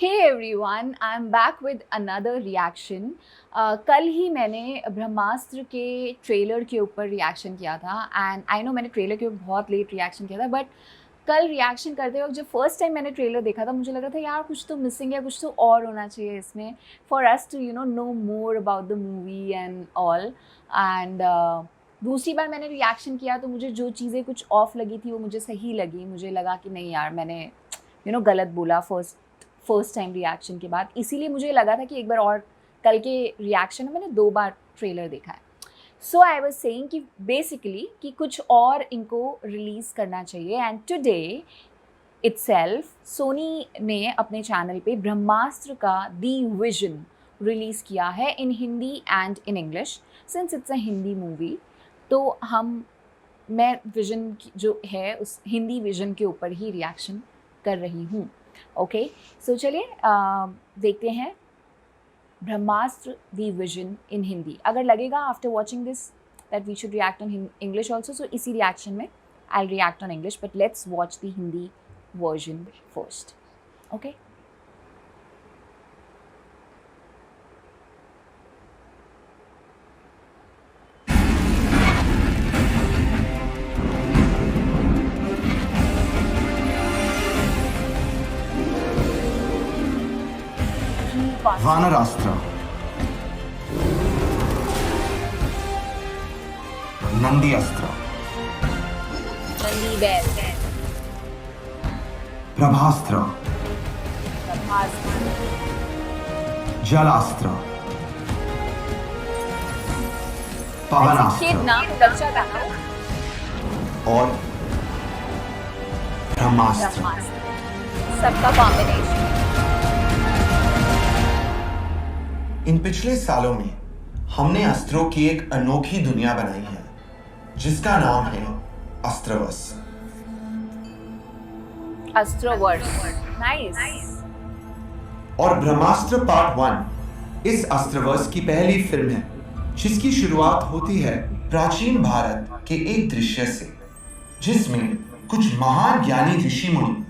Hey everyone, I'm back with another reaction. कल ही मैंने ब्रह्मास्त्र के ट्रेलर के ऊपर रिएक्शन किया था एंड आई नो मैंने ट्रेलर के ऊपर बहुत लेट रिएक्शन किया था बट कल रिएक्शन करते वक्त जब फर्स्ट टाइम मैंने ट्रेलर देखा था मुझे लगा था यार कुछ तो मिसिंग है, कुछ तो और होना चाहिए इसमें for us to know more about the movie and all and दूसरी बार मैंने रिएक्शन किया तो मुझे जो चीज़ें कुछ ऑफ लगी थी वो मुझे सही लगी। मुझे लगा कि नहीं यार मैंने गलत बोला फर्स्ट टाइम रिएक्शन के बाद, इसीलिए मुझे लगा था कि एक बार और कल के रिएक्शन में मैंने 2 बार ट्रेलर देखा है। सो आई वाज सेइंग कि बेसिकली कि कुछ और इनको रिलीज़ करना चाहिए एंड टुडे इटसेल्फ सोनी ने अपने चैनल पे ब्रह्मास्त्र का दी विजन रिलीज़ किया है in Hindi and in English. Since it's a Hindi movie तो मैं विजन जो है उस हिंदी विजन के ऊपर ही रिएक्शन कर रही हूँ। ओके सो चलिए देखते हैं ब्रह्मास्त्र दी विजन इन हिंदी। अगर लगेगा after watching this that we should react on English also, so इसी रिएक्शन में I react on English but let's watch the Hindi version first. Okay Vanarastra, Nandi अस्त्र, नंदी बैल, प्रभास्त्र, जलास्त्र, पवनास्त्र नाम बच्चा का और ब्रह्मास्त्र। सबका कॉम्बिनेशन। इन पिछले सालों में हमने अस्त्रों की एक अनोखी दुनिया बनाई है जिसका नाम है अस्त्रवर्स। अस्त्रवर्स, नाइस। और ब्रह्मास्त्र पार्ट 1 इस अस्त्रवर्स की पहली फिल्म है जिसकी शुरुआत होती है प्राचीन भारत के एक दृश्य से, जिसमें कुछ महान ज्ञानी ऋषि मुनि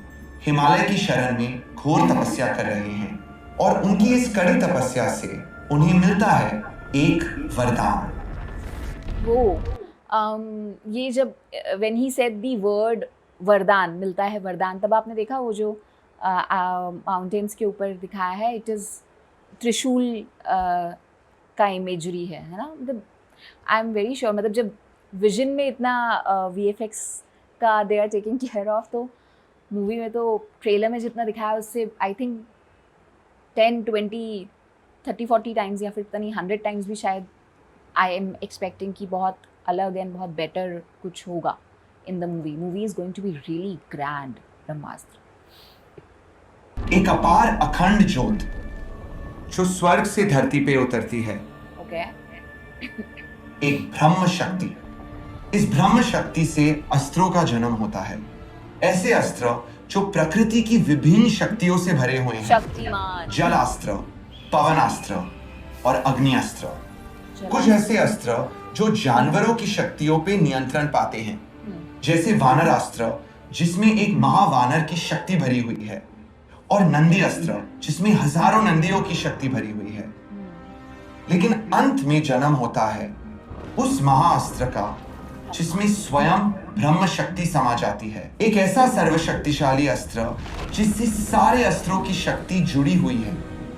हिमालय की शरण में घोर तपस्या कर रहे हैं और उनकी इस कड़ी तपस्या से उन्हें मिलता है एक वरदान। ये जब when he said the word वरदान, मिलता है वरदान, तब आपने देखा वो जो माउंटेन्स के ऊपर दिखाया है, इट इज़ त्रिशूल का इमेजरी है ना। मतलब आई एम वेरी श्योर, मतलब जब विजन में इतना VFX का they are taking care of, तो मूवी में तो ट्रेलर में जितना दिखाया उससे आई थिंक 10, 20, 30, 40 टाइम्स या फिर पता नहीं 100 टाइम्स भी शायद आई एम एक्सपेक्टिंग कि बहुत अलग एंड बहुत बेटर कुछ होगा in the movie. Movie is going to be really grand. Brahmastra एक अपार अखंड ज्योत जो स्वर्ग से धरती पे उतरती है। ओके एक ब्रह्म शक्ति, इस ब्रह्म शक्ति से अस्त्रों का जन्म होता है। ऐसे अस्त्र जो प्रकृति की विभिन्न शक्तियों से भरे हुए हैं। शक्तिमान, जलास्त्र, पवनास्त्र और अग्निअस्त्र। कुछ ऐसे अस्त्र जो जानवरों की शक्तियों पे नियंत्रण पाते हैं, जैसे वानरास्त्र जिसमें एक महावानर की शक्ति भरी हुई है और नंदी अस्त्र जिसमें हजारों नंदियों की शक्ति भरी हुई है। लेकिन अंत में जन्म होता है उस महाअस्त्र का जिसमें स्वयं ब्रह्म शक्ति समा जाती है। एक ऐसा सर्वशक्तिशाली अस्त्र जिससे सारे अस्त्रों की शक्ति जुड़ी हुई है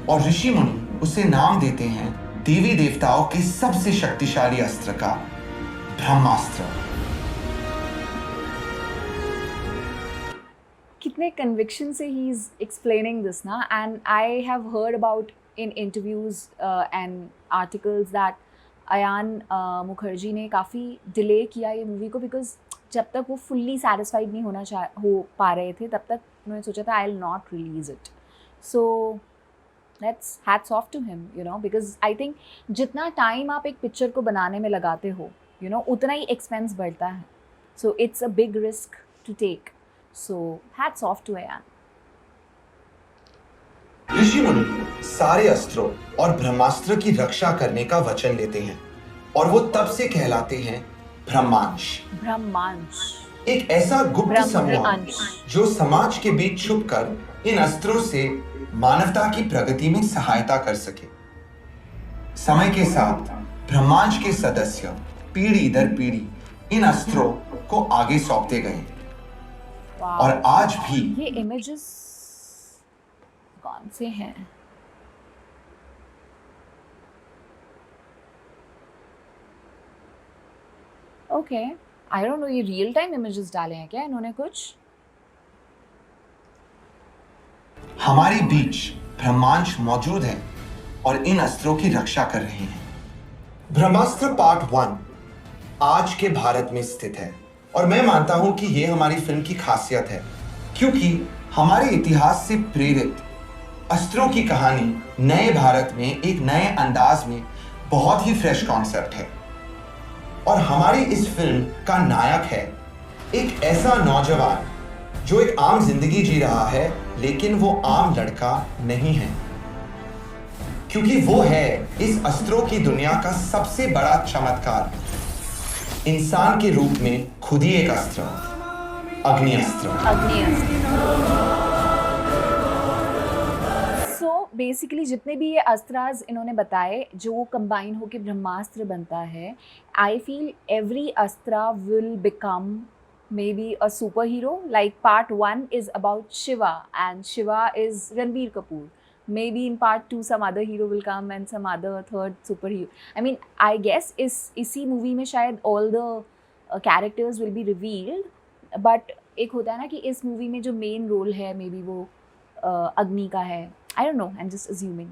और ऋषि मुनि उसे नाम देते हैं देवी देवताओं के सबसे शक्तिशाली अस्त्र का, ब्रह्मास्त्र। कितने कन्विक्शन से ही इज एक्सप्लेनिंग दिस ना, and I have heard about in interviews and articles that Ayan Mukherjee ने काफ़ी डिले किया ये मूवी को, बिकॉज जब तक वो फुल्ली सेटिस्फाइड नहीं हो पा रहे थे तब तक उन्होंने सोचा था I will not release it. So let's hats off to him, because I think जितना टाइम आप एक पिक्चर को बनाने में लगाते हो उतना ही एक्सपेंस बढ़ता है। So it's a big risk to take, so hats off to Ayan. ऋषि मुनि सारे अस्त्रों और ब्रह्मास्त्र की रक्षा करने का वचन लेते हैं और वो तब से कहलाते हैं ब्रह्मांश। ब्रह्मांश एक ऐसा गुप्त समूह जो समाज के बीच छुपकर इन अस्त्रों से मानवता की प्रगति में सहायता कर सके। समय के साथ ब्रह्मांड के सदस्य पीढ़ी दर पीढ़ी इन अस्त्रों को आगे सौंपते गए और आज भी ये इमेजेस कौन से हैं? ओके, आई डोंट नो, ये रियल टाइम इमेजेस डाले हैं क्या इन्होंने कुछ? हमारे बीच ब्रह्मांड मौजूद है और इन अस्त्रों की रक्षा कर रहे हैं। ब्रह्मास्त्र पार्ट 1 आज के भारत में स्थित है और मैं मानता हूं कि यह हमारी फिल्म की खासियत है, क्योंकि हमारे इतिहास से प्रेरित अस्त्रों की कहानी नए भारत में एक नए अंदाज में बहुत ही फ्रेश कॉन्सेप्ट है। और हमारी इस फिल्म का नायक है एक ऐसा नौजवान जो एक आम जिंदगी जी रहा है, लेकिन वो आम लड़का नहीं है, क्योंकि वो है इस अस्त्रों की दुनिया का सबसे बड़ा चमत्कार। इंसान के रूप में खुद ही एक अस्त्र, अग्नि अस्त्र। बेसिकली जितने भी ये अस्त्राज इन्होंने बताए जो कंबाइन होकर ब्रह्मास्त्र बनता है, I feel every अस्त्रा will become maybe a superhero. Like part 1 is about Shiva and Shiva is Ranbir Kapoor. Maybe in part 2 some other hero will come and some other third superhero. I mean, I guess इसी movie में शायद all the characters will be revealed. But एक होता है ना कि इस movie में जो main role है maybe वो अग्नि का है. I don't know, I'm just assuming.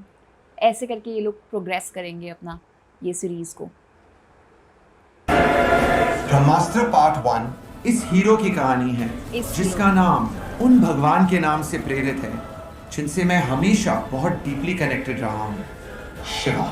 ऐसे करके ये लोग प्रोग्रेस करेंगे अपना ये सीरीज को। ब्रह्मास्त्र पार्ट 1 इस हीरो की कहानी है जिसका नाम उन भगवान के नाम से प्रेरित है जिनसे मैं हमेशा बहुत डीपली कनेक्टेड रहा हूँ, Shiva.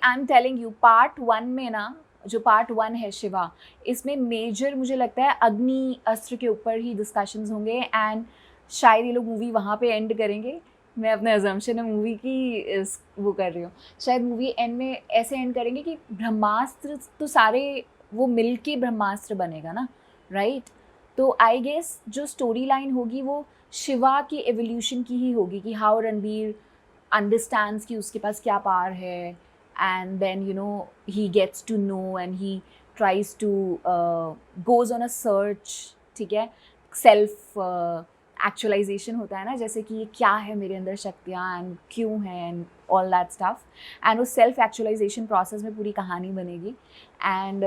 I am telling you, part 1 में ना, जो पार्ट 1 है शिवा, इसमें मेजर मुझे लगता है अग्नि अस्त्र के ऊपर ही डिस्कशंस होंगे एंड शायद ये लोग मूवी वहाँ पे एंड करेंगे। मैं अपने अजम्पशन है मूवी की वो कर रही हूँ, शायद मूवी एंड में ऐसे एंड करेंगे कि ब्रह्मास्त्र तो सारे वो मिल के ब्रह्मास्त्र बनेगा ना, राइट? तो आई गेस जो स्टोरी लाइन होगी वो शिवा की एवोल्यूशन की ही होगी कि हाउ रणबीर अंडरस्टैंड्स कि उसके पास क्या पावर है, and then you know he gets to know and he tries to goes on a search, ठीक है, सेल्फ एक्चुअलाइजेशन होता है ना, जैसे कि ये क्या है मेरे अंदर शक्तियाँ एंड क्यों है and all that stuff, and उस सेल्फ एक्चुअलाइजेशन प्रोसेस में पूरी कहानी बनेगी एंड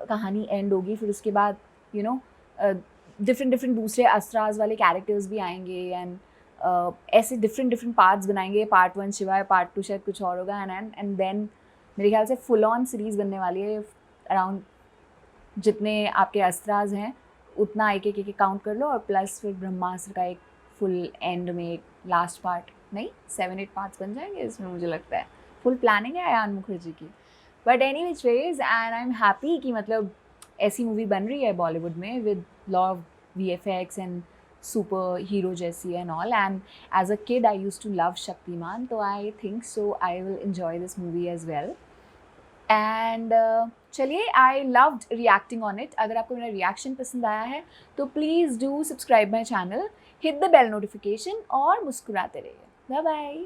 कहानी एंड होगी। फिर उसके बाद यू नो डिफरेंट दूसरे अस्त्राज वाले कैरेक्टर्स भी आएंगे एंड ऐसे डिफरेंट पार्ट्स बनाएंगे। पार्ट 1 शिवा है, पार्ट 2 शायद कुछ और होगा एंड देन मेरे ख्याल से फुल ऑन सीरीज़ बनने वाली है। अराउंड जितने आपके अस्त्राज हैं उतना एक काउंट कर लो और प्लस फिर ब्रह्मास्त्र का एक फुल एंड में एक लास्ट पार्ट, नहीं 7-8 पार्ट्स बन जाएंगे इसमें, मुझे लगता है। फुल प्लानिंग है अयान मुखर्जी की। But any which ways, and I am happy कि मतलब ऐसी मूवी बन रही है बॉलीवुड में with lot of VFX and super hero जैसी and all, and as a kid I use to love Shaktimaan, तो I think so I will enjoy this movie as well. And चलिए, I loved reacting on it. अगर आपको मेरा reaction पसंद आया है तो please do subscribe my channel, hit the bell notification और मुस्कुराते रहिए। Bye bye.